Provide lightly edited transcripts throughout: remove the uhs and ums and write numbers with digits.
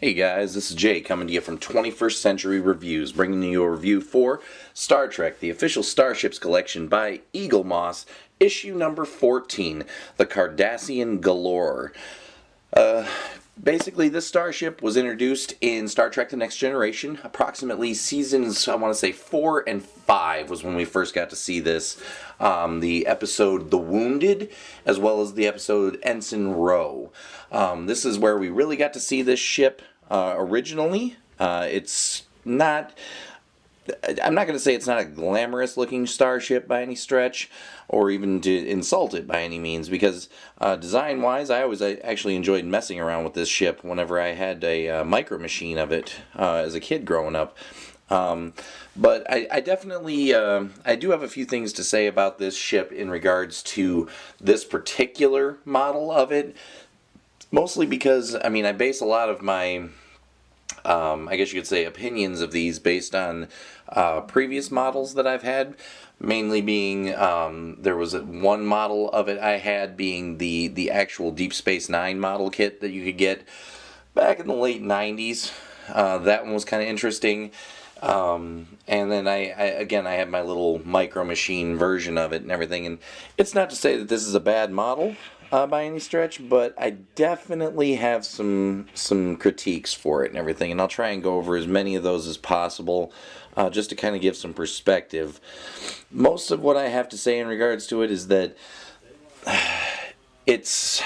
Hey guys, this is Jay coming to you from 21st Century Reviews, bringing you a review for Star Trek, the official Starships collection by Eagle Moss, issue number 14, the Cardassian Galor. Basically, this starship was introduced in Star Trek The Next Generation. Approximately seasons, I want to say 4 and 5 was when we first got to see this. The episode The Wounded, as well as the episode Ensign Rowe. This is where we really got to see this ship originally. It's not... I'm not going to say it's not a glamorous looking starship by any stretch, or even to insult it by any means, because design wise I actually enjoyed messing around with this ship whenever I had a micro machine of it as a kid growing up. But I definitely I do have a few things to say about this ship in regards to this particular model of it, mostly because I base a lot of my I guess you could say opinions of these based on previous models that I've had, mainly being there was one model of it I had being the actual Deep Space Nine model kit that you could get back in the late 90s. That one was kind of interesting. And then I had my little micro machine version of it and everything, and it's not to say that this is a bad model by any stretch, but I definitely have some critiques for it and everything, and I'll try and go over as many of those as possible just to kind of give some perspective. Most of what I have to say in regards to it is that it's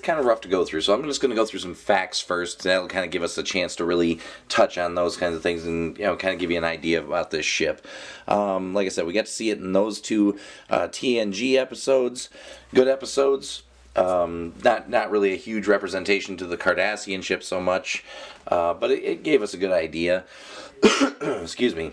kind of rough to go through, so I'm just going to go through some facts first. That'll kind of give us a chance to really touch on those kinds of things and kind of give you an idea about this ship. Like I said, we got to see it in those two TNG episodes. Good episodes. Not really a huge representation to the Cardassian ship so much, but it gave us a good idea. Excuse me.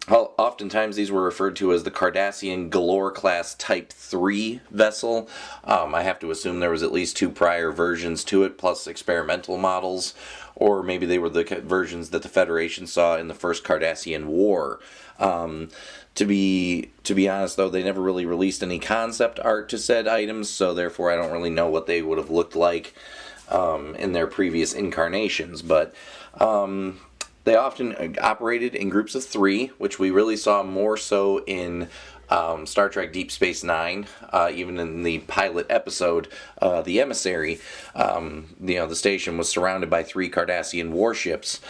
Oftentimes these were referred to as the Cardassian Galor class Type 3 vessel. I have to assume there was at least 2 prior versions to it, plus experimental models, or maybe they were the versions that the Federation saw in the first Cardassian War. To be honest, though, they never really released any concept art to said items, so therefore I don't really know what they would have looked like in their previous incarnations, but... they often operated in groups of 3, which we really saw more so in Star Trek Deep Space Nine, even in the pilot episode, The Emissary. The station was surrounded by 3 Cardassian warships,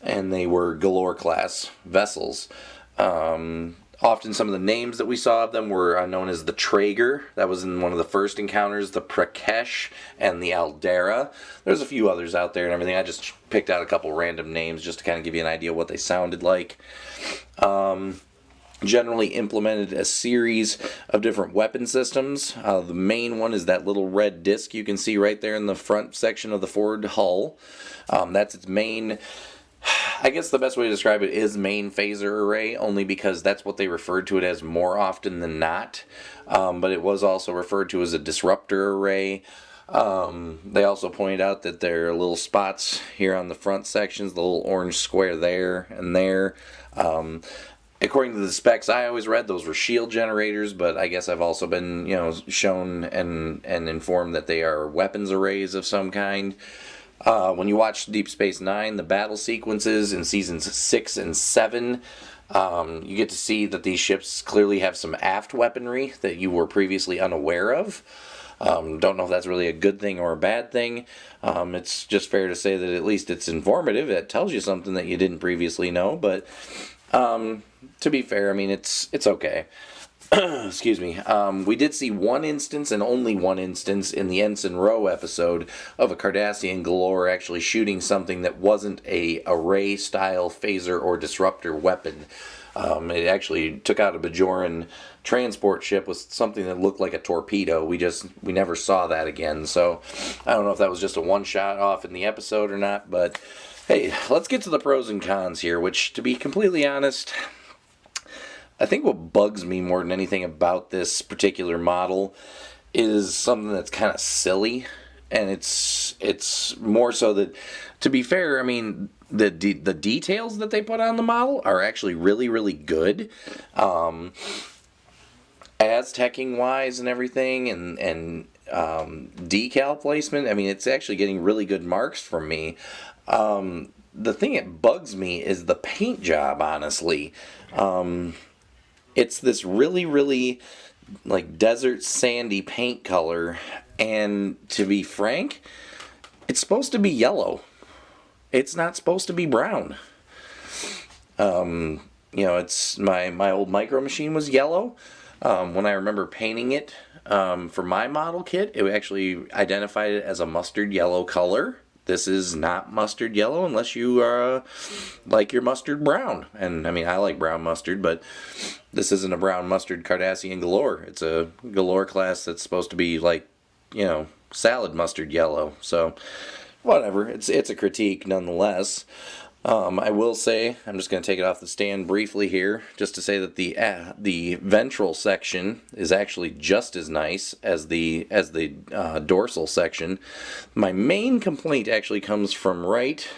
and they were Galor class vessels. Often some of the names that we saw of them were known as the Traeger. That was in one of the first encounters, the Prakesh and the Aldera. There's a few others out there and everything. I just picked out a couple random names just to kind of give you an idea of what they sounded like. Generally implemented a series of different weapon systems. The main one is that little red disc you can see right there in the front section of the forward hull. That's its main... I guess the best way to describe it is main phaser array, only because that's what they referred to it as more often than not. But it was also referred to as a disruptor array. They also pointed out that there are little spots here on the front sections, the little orange square there and there. According to the specs I always read, those were shield generators, but I guess I've also been, shown and informed that they are weapons arrays of some kind. When you watch Deep Space Nine, the battle sequences in seasons 6 and 7, you get to see that these ships clearly have some aft weaponry that you were previously unaware of. Don't know if that's really a good thing or a bad thing. It's just fair to say that at least it's informative. It tells you something that you didn't previously know, but to be fair, it's okay. Excuse me. We did see one instance, and only one instance, in the Ensign Rowe episode of a Cardassian Galor actually shooting something that wasn't a array-style phaser or disruptor weapon. It actually took out a Bajoran transport ship with something that looked like a torpedo. We never saw that again, so I don't know if that was just a one-shot off in the episode or not, but hey, let's get to the pros and cons here, which, to be completely honest... I think what bugs me more than anything about this particular model is something that's kind of silly, and it's more so that, to be fair, the details that they put on the model are actually really, really good. Aztecing wise and everything, and decal placement, I mean, it's actually getting really good marks from me. The thing that bugs me is the paint job, honestly. It's this really, really like desert sandy paint color, and to be frank, it's supposed to be yellow. It's not supposed to be brown. It's my old micro machine was yellow. When I remember painting it for my model kit, it actually identified it as a mustard yellow color. This is not mustard yellow unless you like your mustard brown. And I mean, I like brown mustard, but this isn't a brown mustard Cardassian Galor. It's a Galor class that's supposed to be like, salad mustard yellow. So whatever, it's a critique nonetheless. I will say, I'm just going to take it off the stand briefly here, just to say that the ventral section is actually just as nice as the dorsal section. My main complaint actually comes from right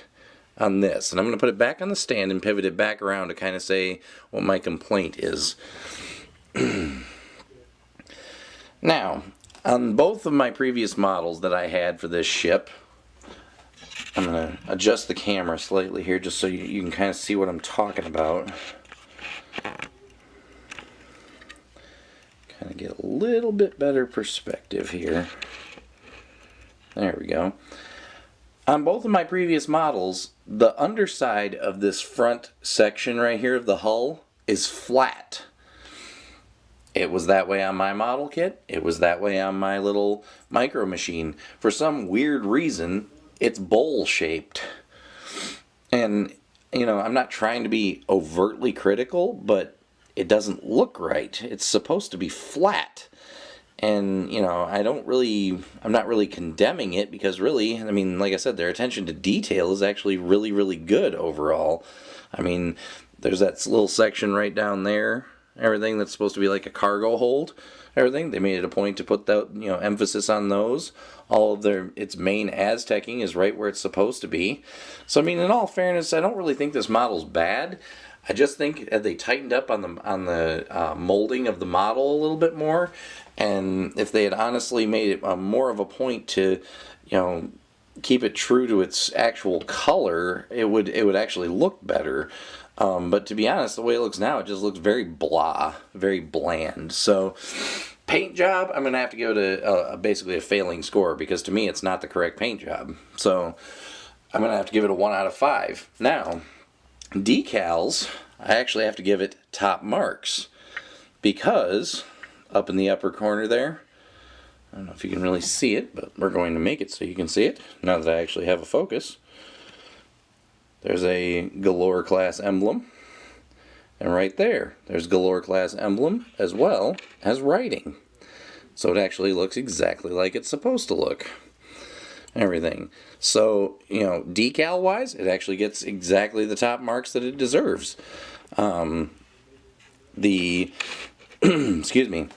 on this, and I'm going to put it back on the stand and pivot it back around to kind of say what my complaint is. Now, on both of my previous models that I had for this ship, I'm going to adjust the camera slightly here just so you can kind of see what I'm talking about. Kind of get a little bit better perspective here. There we go. On both of my previous models, the underside of this front section right here of the hull is flat. It was that way on my model kit. It was that way on my little micro machine. For some weird reason, it's bowl shaped. And, I'm not trying to be overtly critical, but it doesn't look right. It's supposed to be flat. And, I'm not really condemning it, because really, I mean, like I said, their attention to detail is actually really, really good overall. I mean, there's that little section right down there, everything that's supposed to be like a cargo hold, everything. They made it a point to put that, emphasis on those. All of its main Aztecing is right where it's supposed to be. So, I mean, in all fairness, I don't really think this model's bad. I just think they tightened up on the molding of the model a little bit more, and if they had honestly made it more of a point to, keep it true to its actual color, it would actually look better. But to be honest, the way it looks now, it just looks very blah, very bland. So, paint job, I'm going to have to give it basically a failing score, because to me it's not the correct paint job. So, I'm going to have to give it a 1 out of 5. Now, decals, I actually have to give it top marks, because up in the upper corner there, I don't know if you can really see it, but we're going to make it so you can see it now that I actually have a focus. There's a Galor class emblem, and right there's Galor class emblem as well as writing. So it actually looks exactly like it's supposed to look. Everything. So, decal wise, it actually gets exactly the top marks that it deserves. Excuse me.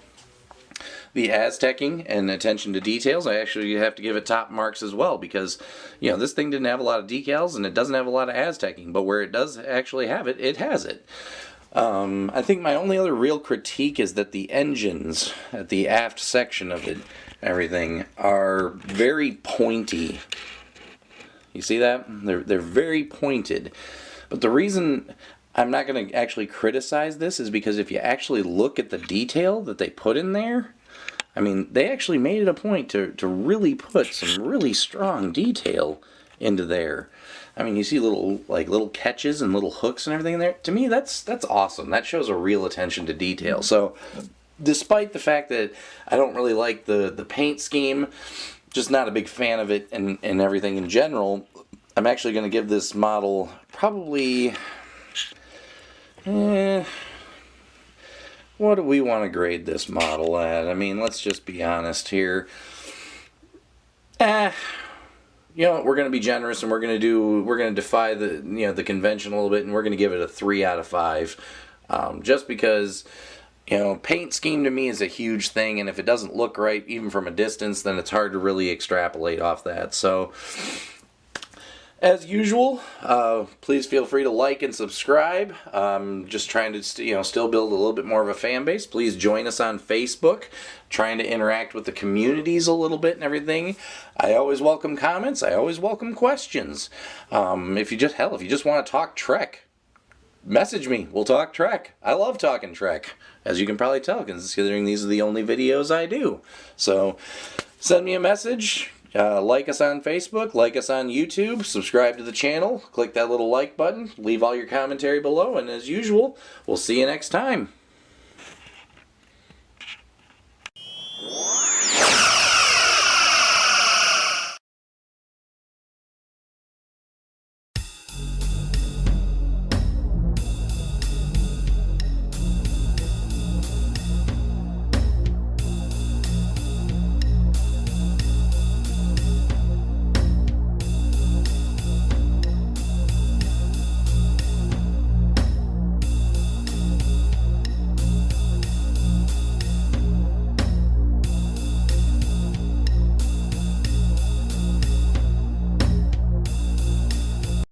The Aztecing and attention to details, I actually have to give it top marks as well, because, this thing didn't have a lot of decals and it doesn't have a lot of Aztecing, but where it does actually have it, it has it. I think my only other real critique is that the engines at the aft section of it, everything, are very pointy. You see that? They're very pointed. But the reason I'm not going to actually criticize this is because if you actually look at the detail that they put in there, I mean, they actually made it a point to really put some really strong detail into there. I mean, you see little catches and little hooks and everything in there. To me, that's awesome. That shows a real attention to detail. So, despite the fact that I don't really like the paint scheme, just not a big fan of it and everything in general, I'm actually going to give this model probably... what do we want to grade this model at? I mean, let's just be honest here. We're going to be generous, and we're going to defy the convention a little bit, and we're going to give it a 3 out of 5. Just because, paint scheme to me is a huge thing, and if it doesn't look right, even from a distance, then it's hard to really extrapolate off that. So, As usual, please feel free to like and subscribe. Just trying to still build a little bit more of a fan base. Please join us on Facebook. Trying to interact with the communities a little bit and everything. I always welcome comments. I always welcome questions. If you just want to talk Trek, message me. We'll talk Trek. I love talking Trek, as you can probably tell, considering these are the only videos I do. So send me a message. Like us on Facebook, like us on YouTube, subscribe to the channel, click that little like button, leave all your commentary below, and as usual, we'll see you next time.